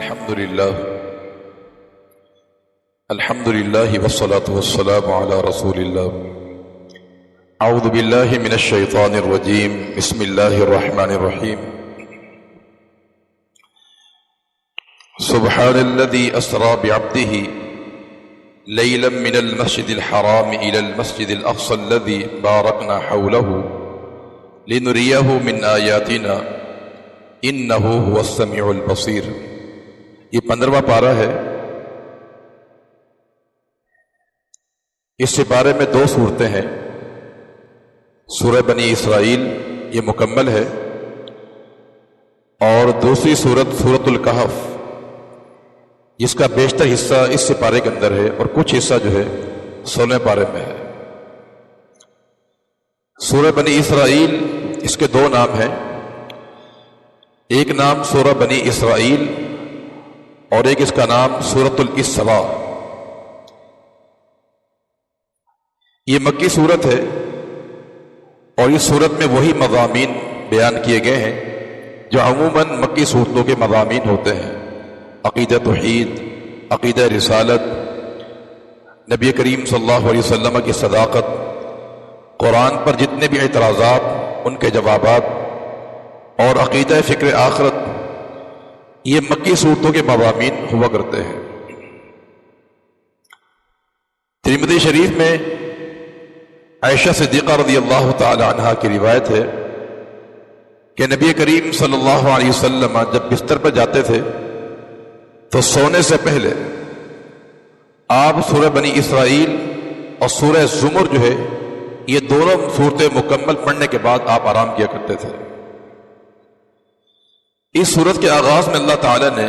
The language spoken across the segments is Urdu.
الحمد لله والصلاة والسلام على رسول الله. أعوذ بالله من الشيطان الرجيم. بسم الله الرحمن الرحيم. سبحان الذي أسرى بعبده ليلا من المسجد الحرام إلى المسجد الأقصى الذي باركنا حوله لنريه من آياتنا إنه هو السميع البصير. یہ 15واں پارہ ہے. اس سے بارے میں 2 صورتیں ہیں. سورہ بنی اسرائیل یہ مکمل ہے، اور دوسری صورت سورۃ الکہف جس کا بیشتر حصہ اس سے پارے کے اندر ہے اور کچھ حصہ جو ہے 16 پارے میں ہے. سورہ بنی اسرائیل اس کے 2 نام ہیں. ایک نام سورہ بنی اسرائیل اور ایک اس کا نام سورۃ الاسراء. یہ مکی صورت ہے اور اس صورت میں وہی مضامین بیان کیے گئے ہیں جو عموماً مکی صورتوں کے مضامین ہوتے ہیں: عقیدہ توحید، عقیدہ رسالت، نبی کریم صلی اللہ علیہ وسلم کی صداقت، قرآن پر جتنے بھی اعتراضات ان کے جوابات، اور عقیدہ فکر آخرت. یہ مکی صورتوں کے مضامین ہوا کرتے ہیں. ترمذی شریف میں عائشہ صدیقہ رضی اللہ تعالی عنہا کی روایت ہے کہ نبی کریم صلی اللہ علیہ وسلم جب بستر پر جاتے تھے تو سونے سے پہلے آپ سورہ بنی اسرائیل اور سورہ زمر جو ہے یہ دونوں صورتیں مکمل پڑھنے کے بعد آپ آرام کیا کرتے تھے. اس صورت کے آغاز میں اللہ تعالی نے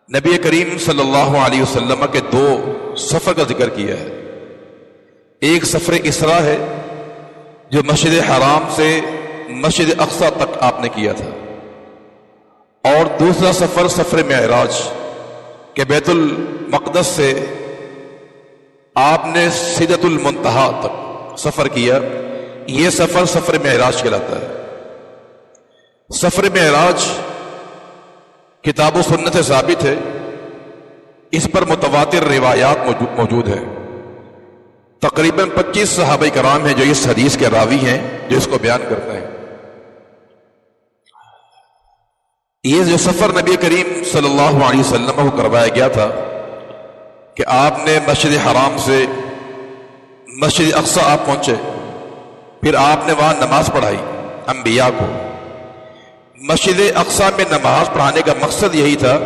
نبی کریم صلی اللہ علیہ وسلم کے 2 سفر کا ذکر کیا ہے. ایک سفر اسراء ہے جو مسجد حرام سے مسجد اقصی تک آپ نے کیا تھا، اور دوسرا سفر سفر معراج کہ بیت المقدس سے آپ نے سدرۃ المنتہا تک سفر کیا. یہ سفر سفر معراج کہلاتا ہے. سفر معراج کتاب و سنت سے ثابت ہے. اس پر متواتر روایات موجود ہیں. تقریباً 25 صحابہ کرام ہیں جو اس حدیث کے راوی ہیں جو اس کو بیان کرتے ہیں. یہ جو سفر نبی کریم صلی اللہ علیہ وسلم کو کروایا گیا تھا کہ آپ نے مسجد حرام سے مسجد اقصی آپ پہنچے، پھر آپ نے وہاں نماز پڑھائی انبیاء کو. مسجد اقصی میں نماز پڑھانے کا مقصد یہی تھا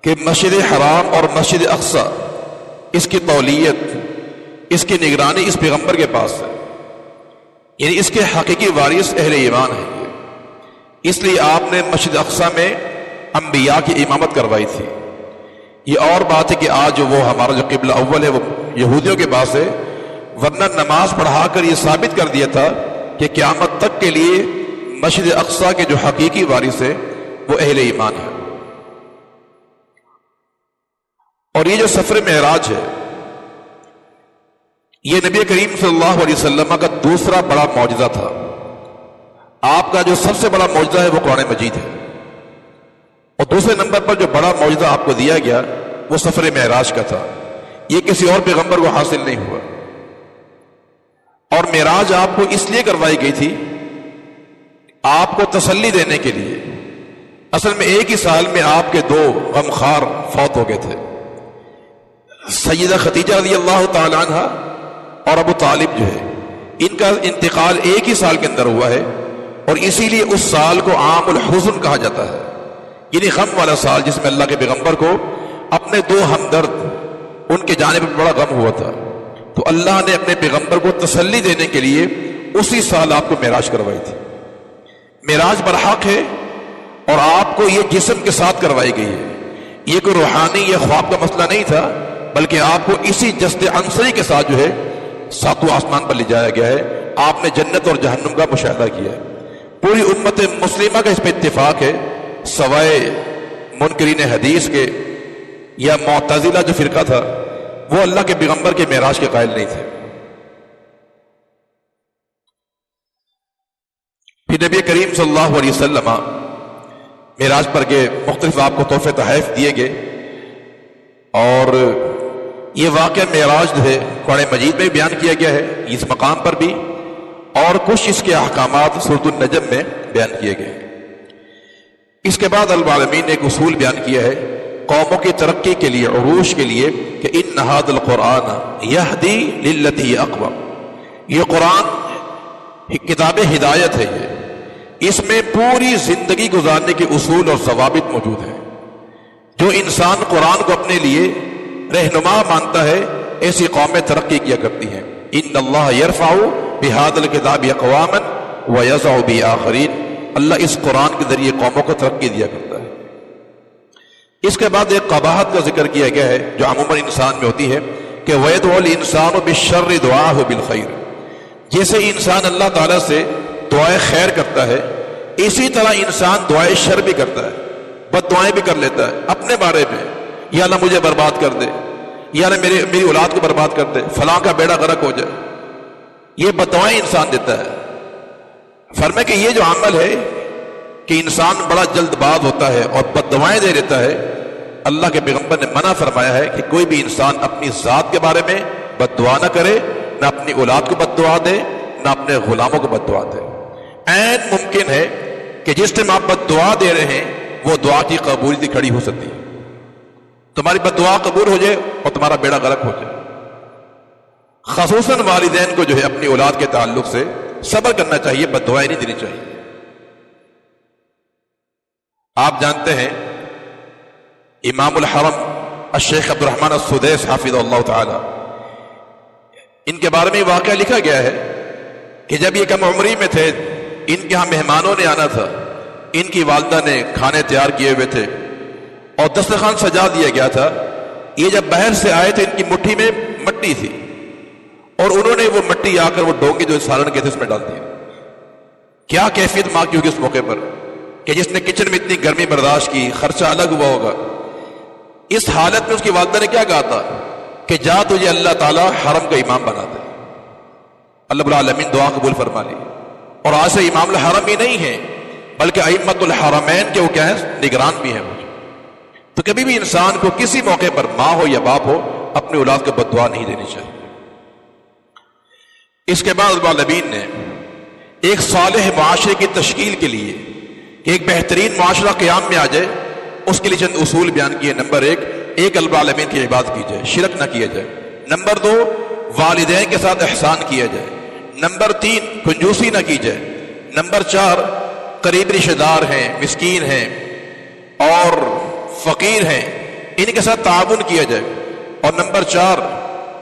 کہ مسجد حرام اور مسجد اقصی اس کی تولیت، اس کی نگرانی اس پیغمبر کے پاس ہے، یعنی اس کے حقیقی وارث اہل ایمان ہیں. اس لیے آپ نے مسجد اقصی میں انبیاء کی امامت کروائی تھی. یہ اور بات ہے کہ آج وہ ہمارا جو قبلہ اول ہے وہ یہودیوں کے پاس ہے، ورنہ نماز پڑھا کر یہ ثابت کر دیا تھا کہ قیامت تک کے لیے مسجد اقصی کے جو حقیقی وارث ہے وہ اہل ایمان ہے. اور یہ جو سفر معراج ہے یہ نبی کریم صلی اللہ علیہ وسلم کا دوسرا بڑا معجزہ تھا. آپ کا جو سب سے بڑا معجزہ ہے وہ قرآن مجید ہے، اور دوسرے نمبر پر جو بڑا معجزہ آپ کو دیا گیا وہ سفر معراج کا تھا. یہ کسی اور پیغمبر کو حاصل نہیں ہوا. اور معراج آپ کو اس لیے کروائی گئی تھی آپ کو تسلی دینے کے لیے. اصل میں ایک ہی سال میں آپ کے 2 غمخوار فوت ہو گئے تھے. سیدہ خدیجہ رضی اللہ تعالی عنہ اور ابو طالب جو ہے ان کا انتقال ایک ہی سال کے اندر ہوا ہے، اور اسی لیے اس سال کو عام الحزن کہا جاتا ہے، یعنی غم والا سال جس میں اللہ کے پیغمبر کو اپنے 2 ہمدرد ان کے جانے پر بڑا غم ہوا تھا. تو اللہ نے اپنے پیغمبر کو تسلی دینے کے لیے اسی سال آپ کو معراج کروائی تھی. معراج برحق ہے اور آپ کو یہ جسم کے ساتھ کروائی گئی ہے. یہ کوئی روحانی یا خواب کا مسئلہ نہیں تھا، بلکہ آپ کو اسی جسد عنصری کے ساتھ جو ہے 7واں آسمان پر لے جایا گیا ہے. آپ نے جنت اور جہنم کا مشاہدہ کیا ہے. پوری امت مسلمہ کا اس پہ اتفاق ہے سوائے منکرین حدیث کے یا معتزلہ جو فرقہ تھا وہ اللہ کے پیغمبر کے معراج کے قائل نہیں تھے. پھر نبی کریم صلی اللہ علیہ وسلم معراج پر کے مختلف آپ کو تحفے تحائف دیے گئے، اور یہ واقعہ معراج جو ہے قرآن مجید میں بیان کیا گیا ہے اس مقام پر بھی، اور کچھ اس کے احکامات سورۃ النجم میں بیان کیے گئے۔ اس کے بعد رب العالمین نے ایک اصول بیان کیا ہے قوموں کی ترقی کے لیے، عروج کے لیے، کہ ان ھذا القرآن یہدی للتی ہی اقوم، یہ قرآن کتاب ہدایت ہے، اس میں پوری زندگی گزارنے کے اصول اور ضوابط موجود ہیں۔ جو انسان قرآن کو اپنے لیے رہنما مانتا ہے ایسی قومیں ترقی کیا کرتی ہیں۔ ان اللہ یرفع بہذا الکتاب اقواما ویضع بآخرین، اللہ اس قرآن کے ذریعے قوموں کو ترقی دیا کرتا ہے۔ اس کے بعد ایک قباحت کا ذکر کیا گیا ہے جو عموماً انسان میں ہوتی ہے کہ وَيَدْعُ الْإِنسَانُ بِالشَّرِّ دُعَاهُ بِالْخَيْرِ، جیسے انسان اللہ تعالیٰ سے دعائے خیر کرتا ہے اسی طرح انسان دعائے شر بھی کرتا ہے، بد دعائیں بھی کر لیتا ہے اپنے بارے میں، یا اللہ مجھے برباد کر دے، یا اللہ میری اولاد کو برباد کر دے، فلاں کا بیڑا غرق ہو جائے، یہ بد دعائیں انسان دیتا ہے۔ فرمائے کہ یہ جو عمل ہے کہ انسان بڑا جلد باز ہوتا ہے اور بد دعائیں دے دیتا ہے، اللہ کے پیغمبر نے منع فرمایا ہے کہ کوئی بھی انسان اپنی ذات کے بارے میں بد دعا نہ کرے، نہ اپنی اولاد کو بد دعا دے، نہ اپنے غلاموں کو بد دعا دے۔ عین ممکن ہے کہ جس ٹائم آپ بد دعا دے رہے ہیں وہ دعا کی قبولیت کھڑی ہو سکتی ہے، تمہاری بد دعا قبول ہو جائے اور تمہارا بیڑا غرق ہو جائے۔ خصوصاً والدین کو جو ہے اپنی اولاد کے تعلق سے صبر کرنا چاہیے، بد دعائیں نہیں دینی چاہیے۔ آپ جانتے ہیں امام الحرم الشیخ عبد الرحمن السدیس حافظ اللہ تعالی، ان کے بارے میں واقعہ لکھا گیا ہے کہ جب یہ کم عمری میں تھے، ان کے ہاں مہمانوں نے آنا تھا، ان کی والدہ نے کھانے تیار کیے ہوئے تھے اور دسترخوان سجا دیا گیا تھا۔ یہ جب باہر سے آئے تھے ان کی مٹھی میں مٹی تھی اور انہوں نے وہ مٹی آ کر وہ ڈونگے جو سالن کے تھے اس میں ڈال دی۔ کیا کیفیت ماں کی ہوگی اس موقع پر کہ جس نے کچن میں اتنی گرمی برداشت کی، خرچہ الگ ہوا ہوگا۔ اس حالت میں اس کی والدہ نے کیا کہا تھا کہ جا تجھے اللہ تعالیٰ حرم کا امام بنا دے۔ اللہ رب العالمین دعا قبول فرما لی، اور آج سے امام الحرم ہی نہیں ہے بلکہ ائمۃ الحرمین کے وہ کیا ہے، نگران بھی ہیں۔ تو کبھی بھی انسان کو کسی موقع پر ماں ہو یا باپ ہو اپنی اولاد کو بد دعا نہیں دینی چاہیے۔ اس کے بعد رب العالمین نے ایک صالح معاشرے کی تشکیل کے لیے کہ ایک بہترین معاشرہ قیام میں آ جائے، اس کے لیے چند اصول بیان کیے۔ نمبر ایک رب العالمین کی عبادت کی جائے، شرک نہ کیا جائے۔ نمبر 2 والدین کے ساتھ احسان کیا جائے۔ نمبر 3 کنجوسی نہ کی جائے۔ نمبر 4 قریب رشتہ دار ہیں، مسکین ہیں اور فقیر ہیں، ان کے ساتھ تعاون کیا جائے۔ اور نمبر 4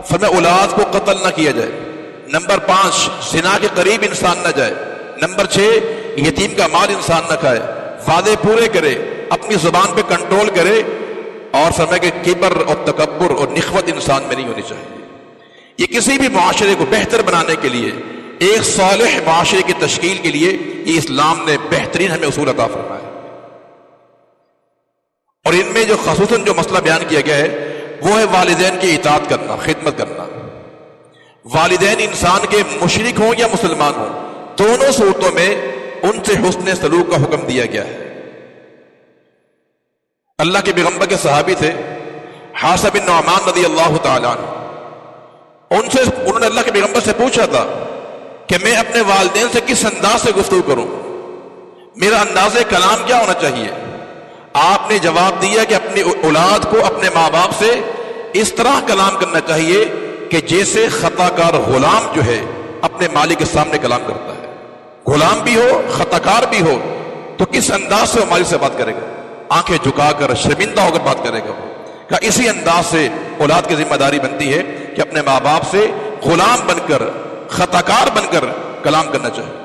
فرمایا اولاد کو قتل نہ کیا جائے۔ نمبر 5 زنا کے قریب انسان نہ جائے۔ نمبر 6 یتیم کا مال انسان نہ کھائے، وعدے پورے کرے، اپنی زبان پہ کنٹرول کرے، اور فرمایا کہ کبر اور تکبر اور نخوت انسان میں نہیں ہونی چاہیے۔ یہ کسی بھی معاشرے کو بہتر بنانے کے لیے، ایک صالح معاشرے کی تشکیل کے لیے یہ اسلام نے بہترین ہمیں اصول عطا فرمایا۔ اور ان میں جو خصوصاً جو مسئلہ بیان کیا گیا ہے وہ ہے والدین کی اطاعت کرنا، خدمت کرنا۔ والدین انسان کے مشرک ہوں یا مسلمان ہوں، دونوں صورتوں میں ان سے حسن سلوک کا حکم دیا گیا ہے۔ اللہ کے پیغمبر کے صحابی تھے حارثہ بن نعمان رضی اللہ تعالیٰ عنہ، انہوں نے اللہ کے پیغمبر سے پوچھا تھا کہ میں اپنے والدین سے کس انداز سے گفتگو کروں، میرا انداز کلام کیا ہونا چاہیے؟ آپ نے جواب دیا کہ اپنی اولاد کو اپنے ماں باپ سے اس طرح کلام کرنا چاہیے کہ جیسے خطا کار غلام جو ہے اپنے مالک کے سامنے کلام کرتا ہے۔ غلام بھی ہو، خطا کار بھی ہو، تو کس انداز سے وہ مالک سے بات کرے گا؟ آنکھیں جھکا کر، شرمندہ ہو کر بات کرے گا وہ۔ کہ اسی انداز سے اولاد کی ذمہ داری بنتی ہے کہ اپنے ماں باپ سے غلام بن کر، خطا کار بن کر کلام کرنا چاہیے۔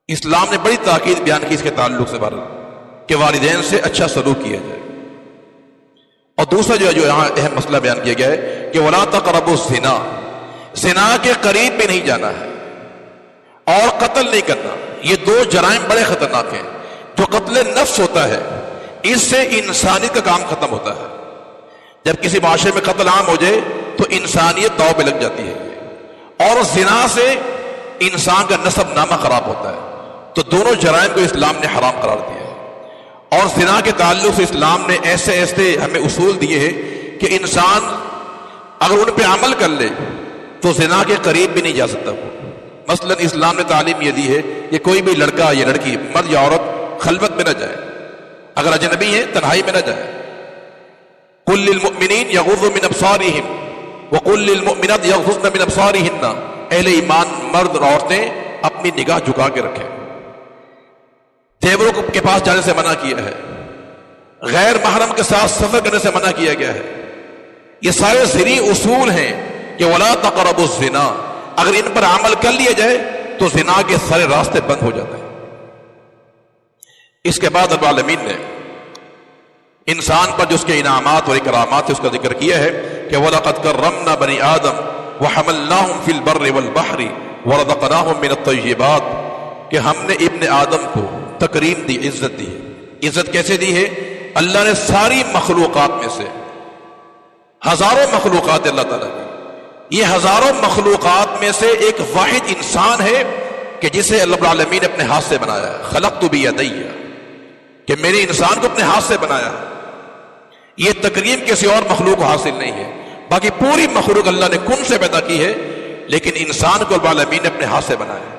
اسلام نے بڑی تاکید بیان کی اس کے تعلق سے بارے کہ والدین سے اچھا سلوک کیا جائے۔ اور دوسرا جو یہاں اہم مسئلہ بیان کیا گیا ہے کہ وَلَا تَقْرَبُوا الزِّنَا، زنا کے قریب بھی نہیں جانا ہے، اور قتل نہیں کرنا۔ یہ دو جرائم بڑے خطرناک ہیں۔ جو قتل نفس ہوتا ہے اس سے انسانیت کا کام ختم ہوتا ہے۔ جب کسی معاشرے میں قتل عام ہو جائے تو انسانیت داؤ پہ لگ جاتی ہے، اور زنا سے انسان کا نسب نامہ خراب ہوتا ہے۔ تو دونوں جرائم کو اسلام نے حرام قرار دیا ہے۔ اور زنا کے تعلق سے اسلام نے ایسے ایسے ہمیں اصول دیے ہیں کہ انسان اگر ان پہ عمل کر لے تو زنا کے قریب بھی نہیں جا سکتا۔ مثلا اسلام نے تعلیم یہ دی ہے کہ کوئی بھی لڑکا یا لڑکی، مرد یا عورت خلوت میں نہ جائے، اگر اجنبی ہے تنہائی میں نہ جائے۔ قل للمؤمنین یغضوا من ابصارہم وقل للمؤمنات یغضضن من ابصارہن، اہل ایمان مرد اور عورتیں اپنی نگاہ جھکا کے رکھیں۔ دیوروں کے پاس جانے سے منع کیا ہے، غیر محرم کے ساتھ سفر کرنے سے منع کیا گیا ہے۔ یہ سارے ذری اصول ہیں کہ ولا تقربوا الزنا، اگر ان پر عمل کر لیا جائے تو زنا کے سارے راستے بند ہو جاتے ہیں۔ اس کے بعد رب العالمین نے انسان پر جو اس کے انعامات اور اکرامات اس کا ذکر کیا ہے کہ وَلَقَدْ كَرَّمْنَا بَنِي آدَمَ وَحَمَلْنَاهُمْ فِي الْبَرِّ وَالْبَحْرِ وَرَزَقْنَاهُمْ مِنَ الطَّيِّبَاتِ، کہ ہم نے ابن آدم کو تکریم دی، عزت دی ہے۔ عزت کیسے دی ہے؟ اللہ نے ساری مخلوقات میں سے، ہزاروں مخلوقات اللہ تعالیٰ نے، یہ ہزاروں مخلوقات میں سے ایک واحد انسان ہے کہ جسے اللہ العالمین نے اپنے ہاتھ سے بنایا ہے۔ خلقت بیدی، کہ میرے انسان کو اپنے ہاتھ سے بنایا۔ یہ تکریم کسی اور مخلوق کو حاصل نہیں ہے، باقی پوری مخلوق اللہ نے کن سے پیدا کی ہے، لیکن انسان کو رب العالمین نے اپنے ہاتھ سے بنایا ہے۔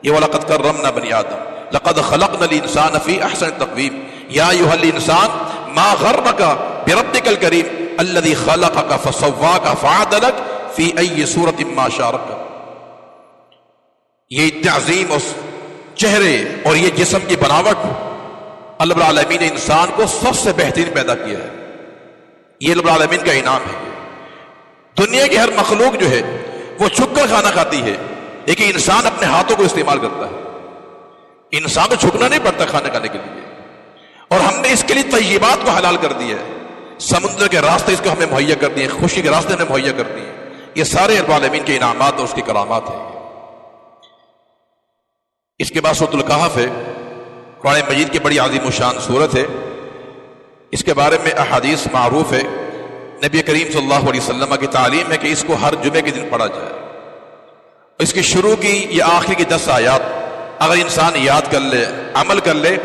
یہ وَلَقَدْ كَرَّمْنَا بَنِي آدَمَ لَقَدْ خَلَقْنَا الْإِنسَانَ فِي أَحْسَنِ تَقْوِيمٍ يَا أَيُّهَا الْإِنسَانُ مَا غَرَّكَ بِرَبِّكَ الْكَرِيمِ الَّذِي خَلَقَكَ فَسَوَّاكَ فَعَدَلَكَ فِي أَيِّ صُورَةٍ مَا شَاءَ رَكَّبَكَ۔ یہ تعظیم اس چہرے اور یہ جسم کی بناوٹ، اللہ العالمین نے انسان کو سب سے بہترین پیدا کیا ہے۔ یہ اللہ العالمین کا انعام ہے۔ دنیا کی ہر مخلوق جو ہے وہ چھک کر کھانا کھاتی ہے، لیکن انسان اپنے ہاتھوں کو استعمال کرتا ہے۔ انسان کو چھکنا نہیں پڑتا کھانا کھانے کے لیے، اور ہم نے اس کے لیے طیبات کو حلال کر دیا ہے۔ سمندر کے راستے اس کو ہمیں مہیا کر دیے، خوشی کے راستے ہمیں مہیا کر دیے۔ یہ سارے رب العالمین کے انعامات اور اس کی کرامات ہیں۔ اس کے بعد سورۃ الکہف ہے، قرآن مجید کی بڑی عظیم الشان سورت ہے۔ اس کے بارے میں احادیث معروف ہے، نبی کریم صلی اللہ علیہ وسلم کی تعلیم ہے کہ اس کو ہر جمعے کے دن پڑھا جائے۔ اس کی شروع کی یہ آخری کی 10 آیات اگر انسان یاد کر لے، عمل کر لے،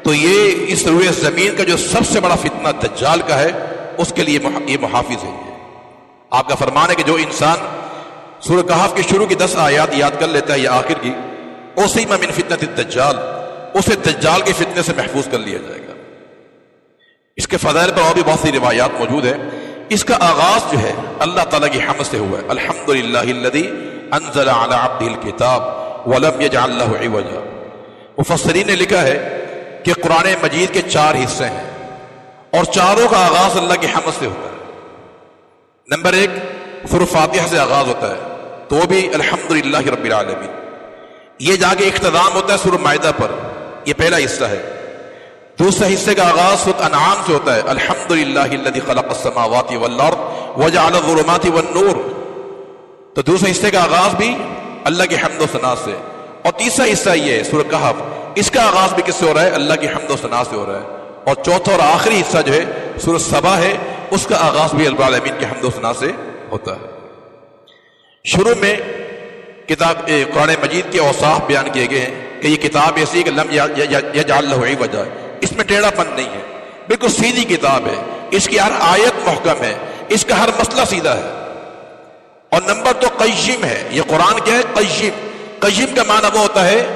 تو یہ اس روئے زمین کا جو سب سے بڑا فتنہ دجال کا ہے اس کے لیے یہ محافظ ہے۔ آپ کا فرمان ہے کہ جو انسان سورہ کہف کی شروع کی 10 آیات یاد کر لیتا ہے یا آخر کی، اسی میں من فتنۃ الدجال، اسے دجال کے فتنے سے محفوظ کر لیا جائے گا۔ اس کے فضائل پر اور بھی بہت سی روایات موجود ہیں۔ اس کا آغاز جو ہے اللہ تعالیٰ کی حمد سے ہوا ہے، الحمدللہ الذی انزل علی عبدہ الکتاب ولم یجعل لہ عوجا۔ مفسرین نے لکھا ہے کہ قرآن مجید کے 4 حصے ہیں اور چاروں کا آغاز اللہ کی حمد سے ہوتا ہے۔ نمبر 1 سورہ فاتحہ سے آغاز ہوتا ہے، تو وہ بھی الحمدللہ رب العالمین۔ یہ جا کے اختتام ہوتا ہے سورہ مائدہ پر، یہ پہلا حصہ ہے۔ دوسرے حصے کا آغاز سورۃ انعام سے ہوتا ہے، الحمدللہ الذی خلق السماوات والارض وجعل الظلمات والنور۔ تو دوسرے حصے کا آغاز بھی اللہ کی حمد و ثنا سے، اور تیسرا حصہ یہ ہے سورۃ کہف، اس کا آغاز بھی کس سے ہو رہا ہے؟ اللہ کی حمد و ثنا سے ہو رہا ہے۔ اور چوتھا اور آخری حصہ جو ہے سورۃ سبا ہے، اس کا آغاز بھی رب العالمین کی حمد و ثنا سے ہوتا ہے۔ شروع میں کتاب قرآن مجید کے اوصاف بیان کیے گئے ہیں کہ یہ کتاب ایسی ہے کہ لم یجعل لہ عوجا، اس میں ٹیڑھا پن نہیں ہے، بالکل سیدھی کتاب ہے، اس کی ہر آیت محکم ہے، اس کا ہر مسئلہ سیدھا ہے۔ اور نمبر 2 قیم ہے، یہ قرآن کیا ہے؟ قیم۔ قیم کا معنی وہ ہوتا ہے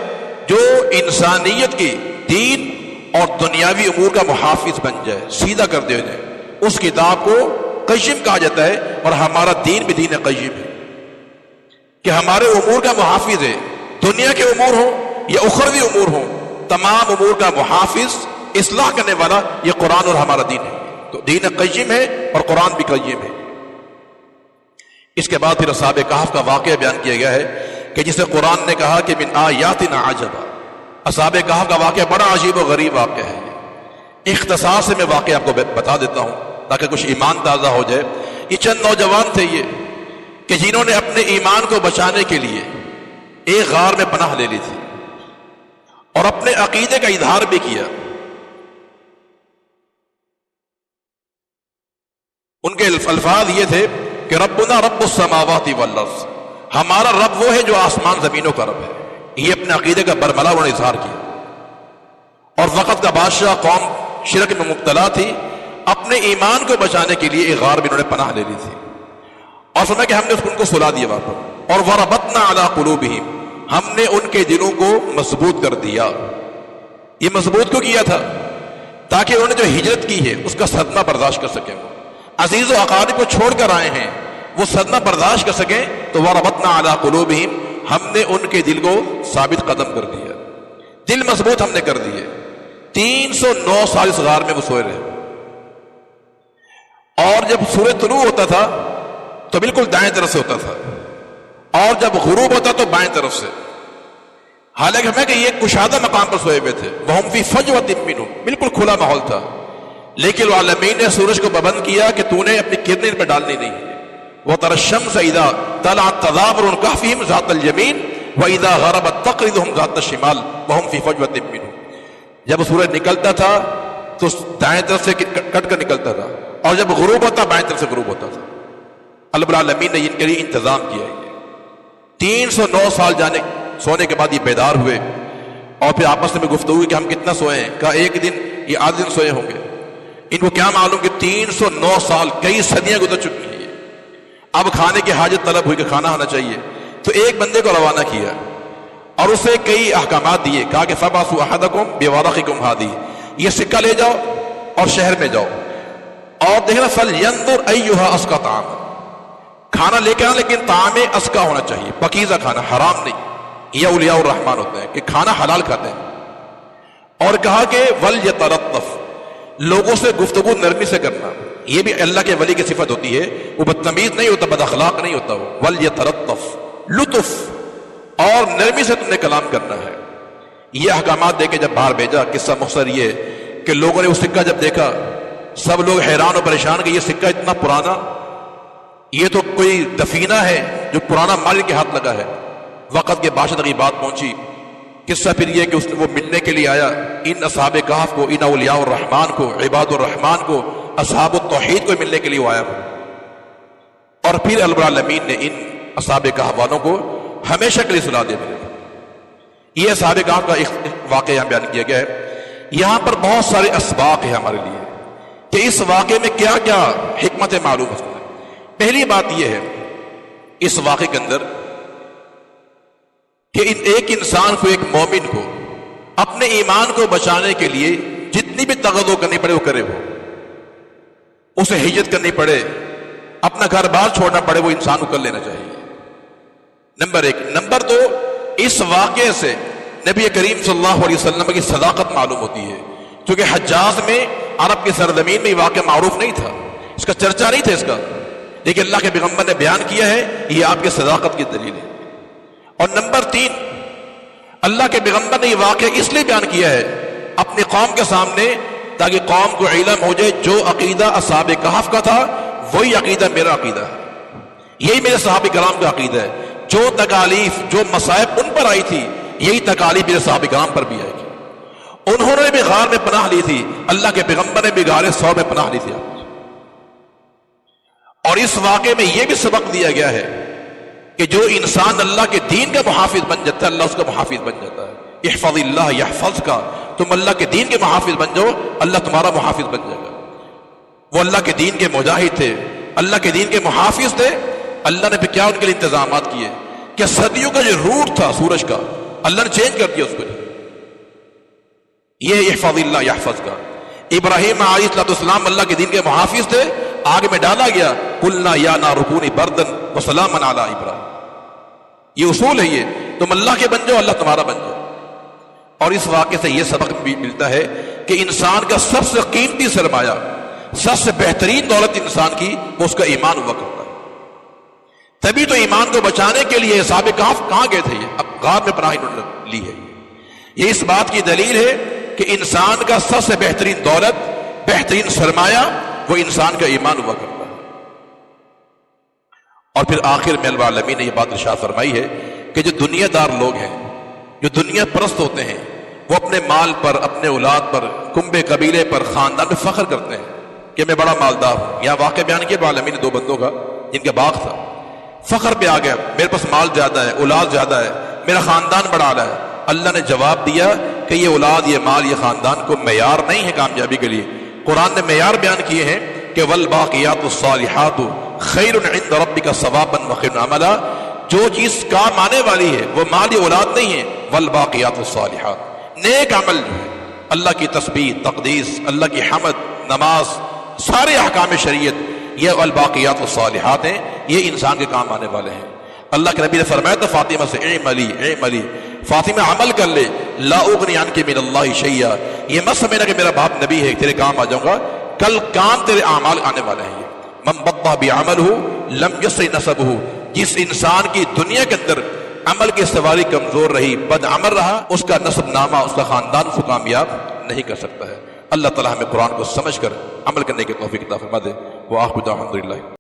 جو انسانیت کی دین اور دنیاوی امور کا محافظ بن جائے، سیدھا کر دے جائے، اس کتاب کو قیم کہا جاتا ہے۔ اور ہمارا دین بھی دین قیم ہے کہ ہمارے امور کا محافظ ہے، دنیا کے امور ہوں یا اخروی امور ہوں، تمام امور کا محافظ، اصلاح کرنے والا یہ قرآن اور ہمارا دین ہے۔ تو دین قیم ہے اور قرآن بھی قیم ہے۔ اس کے بعد پھر اصحاب کہف کا واقعہ بیان کیا گیا ہے کہ جسے قرآن نے کہا کہ من آیاتنا عجبا۔ اصحاب کہف کا واقعہ بڑا عجیب و غریب واقعہ ہے۔ اختصار سے میں واقعہ آپ کو بتا دیتا ہوں تاکہ کچھ ایمان تازہ ہو جائے۔ یہ چند نوجوان تھے یہ کہ جنہوں نے اپنے ایمان کو بچانے کے لیے ایک غار میں پناہ لے لی تھی اور اپنے عقیدے کا اظہار بھی کیا۔ ان کے الفاظ یہ تھے کہ ربنا رب السماوات والارض، ہمارا رب وہ ہے جو آسمان زمینوں کا رب ہے۔ یہ اپنے عقیدے کا برملا انہوں نے اظہار کیا. اور وقت کا بادشاہ، قوم شرک میں مبتلا تھی، اپنے ایمان کو بچانے کے لیے ایک غار میں انہوں نے پناہ لے لی تھی، اور سنا کہ ہم نے ان کو سلا دیا وہاں پر. اور وَرَبَطْنَا عَلَىٰ قُلُوبِهِمْ، ہم نے ان کے دلوں کو مضبوط کر دیا. یہ مضبوط کیوں کیا تھا؟ تاکہ انہوں نے جو ہجرت کی ہے اس کا صدمہ برداشت کر سکیں. عزیز و اقارب کو چھوڑ کر آئے ہیں، وہ صدمہ برداشت کر سکیں. تو وَرَبَطْنَا عَلَىٰ قُلُوبِهِمْ، ہم نے ان کے دل کو ثابت قدم کر دیا، دل مضبوط ہم نے کر دیے. 309 سال اس غار میں وہ سوئے رہے. اور جب سورج طلوع ہوتا تھا تو بالکل دائیں طرف سے ہوتا تھا، اور جب غروب ہوتا تو بائیں طرف سے. حالانکہ ہمیں کہ یہ کشادہ مقام پر سوئے ہوئے تھے. وَهُمْ فِي فَجْوَةٍ مِّنْهُ، بالکل کھلا ماحول تھا. لیکن العالمین نے سورج کو پابند کیا کہ تو نے اپنی کرنیں ان پہ ڈالنی نہیں. وَتَرَى الشَّمْسَ إِذَا طَلَعَتْ تَظَاهِرُ مِنْ كَهْفِهِمْ ذَاتَ الْيَمِينِ وَإِذَا غَرَبَتْ تَقْرِضُهُمْ ذَاتَ الشِّمَالِ وَهُمْ فِي فَجْوَةٍ مِّنْهُ. جب سورج نکلتا تھا تو دائیں طرف سے کٹ کر نکلتا تھا، اور جب غروب ہوتا بائیں طرف سے غروب ہوتا تھا. اللہ العالمین نے ان کے لیے انتظام کیا ہے. 309 سال سونے کے بعد یہ بیدار ہوئے، اور پھر آپس میں گفتگو ہوئی کہ ہم کتنا سوئے ہیں. کہا ایک دن، یہ آدھ دن سوئے ہوں گے. ان کو کیا معلوم کہ 309 سال، کئی صدیاں گزر چکی ہیں. اب کھانے کی حاجت طلب ہوئی کہ کھانا ہونا چاہیے، تو ایک بندے کو روانہ کیا اور اسے کئی احکامات دیے. کہا کہ فَبَعْثُوا أَحَدَكُمْ بِوَرَقِكُمْ هَٰذِهِ، یہ سکہ لے جاؤ اور شہر میں جاؤ اور دیکھنا فَلْيَنظُرْ أَيُّهَا أَزْكَىٰ طَعَامًا، کھانا لے کے آنا لیکن طعام ازکا ہونا چاہیے، پاکیزہ کھانا، حرام نہیں. یہ اولیاء الرحمان ہوتے ہیں کہ کھانا حلال کھاتے ہیں. اور کہا کہ وَلْيَتَلَطَّفْ، لوگوں سے گفتگو نرمی سے کرنا. یہ بھی اللہ کے ولی کی صفت ہوتی ہے، وہ بدتمیز نہیں ہوتا، بد اخلاق نہیں ہوتا. وہ وَلْيَتَلَطَّفْ، لطف اور نرمی سے تم نے کلام کرنا ہے. یہ احکامات دے کے جب باہر بھیجا، قصہ مختصر یہ کہ لوگوں نے وہ سکہ جب دیکھا، سب لوگ حیران و پریشان کہ یہ سکہ اتنا پرانا، یہ تو کوئی دفینہ ہے جو پرانا مال کے ہاتھ لگا ہے. وقت کے بادشاہ تک یہ بات پہنچی. قصہ پھر یہ کہ وہ ملنے کے لیے آیا ان اصحاب کہف کو، ان اولیاء الرحمان کو، عباد الرحمان کو، اصحاب التوحید کو ملنے کے لیے وہ آیا. اور پھر رب العالمین نے ان اصحاب کہف والوں کو ہمیشہ کے لیے سلا دے دیا. یہ اصحاب کہف کا ایک واقعہ یہاں بیان کیا گیا ہے. یہاں پر بہت سارے اسباق ہیں ہمارے لیے کہ اس واقعے میں کیا کیا حکمت معلوم ہے. پہلی بات یہ ہے اس واقعے کے اندر کہ ایک انسان کو، ایک مومن کو اپنے ایمان کو بچانے کے لیے جتنی بھی تغذو کرنی پڑے وہ کرے. وہ اسے ہجرت کرنی پڑے، اپنا گھر بار چھوڑنا پڑے، وہ انسان کو کر لینا چاہیے. نمبر ایک. نمبر دو، اس واقعے سے نبی کریم صلی اللہ علیہ وسلم کی صداقت معلوم ہوتی ہے. کیونکہ حجاز میں، عرب کی سرزمین میں یہ واقعہ معروف نہیں تھا، اس کا چرچا نہیں تھا اس کا، لیکن اللہ کے پیغمبر نے بیان کیا ہے. یہ آپ کی صداقت کی دلیل ہے. اور نمبر تین، اللہ کے پیغمبر نے یہ واقعہ اس لیے بیان کیا ہے اپنی قوم کے سامنے تاکہ قوم کو علم ہو جائے جو عقیدہ اصحاب کہف کا تھا وہی عقیدہ میرا عقیدہ ہے، یہی میرے صحابہ کرام کا عقیدہ ہے. جو تکالیف، جو مصائب ان پر آئی تھی، یہی تکالیف میرے صحابہ کرام پر بھی آئے گی. انہوں نے بھی غار میں پناہ لی تھی، اللہ کے پیغمبر نے بھی غار ثور میں پناہ لی تھی. اور اس واقعے میں یہ بھی سبق دیا گیا ہے کہ جو انسان اللہ کے دین کا محافظ بن جاتا ہے، اللہ اس کا محافظ بن جاتا ہے. احفظ اللہ یحفظ کا، تم اللہ کے دین کے محافظ بن جاؤ، اللہ تمہارا محافظ بن جائے گا. وہ اللہ کے دین کے مجاہد تھے، اللہ کے دین کے محافظ تھے. اللہ نے پھر کیا ان کے لیے انتظامات کیے کہ صدیوں کا جو روٹ تھا سورج کا، اللہ نے چینج کر دیا اس کو. یہ احفظ اللہ یحفظ کا. ابراہیم علیہ السلام اللہ کے دین کے محافظ تھے، آگ میں ڈالا گیا، قلنا یا نار کونی بردن وسلاما علی ابراہیم. یہ اصول ہے، یہ تم اللہ کے بن جاؤ، اللہ تمہارا بن جاؤ. اور اس واقعے سے یہ سبق بھی ملتا ہے کہ انسان کا سب سے قیمتی سرمایہ، سب سے بہترین دولت انسان کی وہ اس کا ایمان ہوا کرتا ہے. تبھی تو ایمان کو بچانے کے لیے اصحاب کہف کہاں گئے تھے، اب غار میں پناہ انہوں نے لی ہے. یہ اس بات کی دلیل ہے کہ انسان کا سب سے بہترین دولت، بہترین سرمایہ وہ انسان کا ایمان ہوا کرتا ہے. اور پھر آخر میں اللہ العالمین نے یہ بات ارشاد فرمائی ہے کہ جو دنیا دار لوگ ہیں، جو دنیا پرست ہوتے ہیں، وہ اپنے مال پر، اپنے اولاد پر، کنبے قبیلے پر، خاندان میں فخر کرتے ہیں کہ میں بڑا مالدار ہوں. یہاں واقعہ بیان کیا العالمین نے دو بندوں کا جن کا باغ تھا. فخر پہ آ گیا، میرے پاس مال زیادہ ہے، اولاد زیادہ ہے، میرا خاندان بڑا اعلیٰ ہے. اللہ نے جواب دیا کہ یہ اولاد، یہ مال، یہ خاندان کو معیار نہیں ہے کامیابی کے لیے. قرآن نے معیار بیان کیے ہیں کہ والباقیات الصالحات خیر عند ربک ثوابا وخیر عملا. جو چیز کام آنے والی ہے وہ مال یا اولاد نہیں ہے. والباقیات الصالحات، نیک عمل جو ہے، اللہ کی تسبیح، تقدیس، اللہ کی حمد، نماز، سارے احکام شریعت، یہ والباقیات الصالحات ہیں، یہ انسان کے کام آنے والے ہیں. اللہ کے نبی نے فرمایا تھا فاطمہ سے اعملی فاطمہ عمل کر لے، لا اغنی عنک من اللہ شیئا. یہ مت سمجھنا کہ میرا باپ نبی ہے تیرے کام آ جاؤں گا، کل کام تیرے اعمال آنے والے ہیں. من بطأ بعملہ لم یسع نسبہ. جس انسان کی دنیا کے اندر عمل کی سواری کمزور رہی، بد عمل رہا، اس کا نسب نامہ، اس کا خاندان اس کو کامیاب نہیں کر سکتا ہے. اللہ تعالیٰ ہمیں قرآن کو سمجھ کر عمل کرنے کی توفیق عطا فرما دے. وآخر دعوانا الحمدللہ.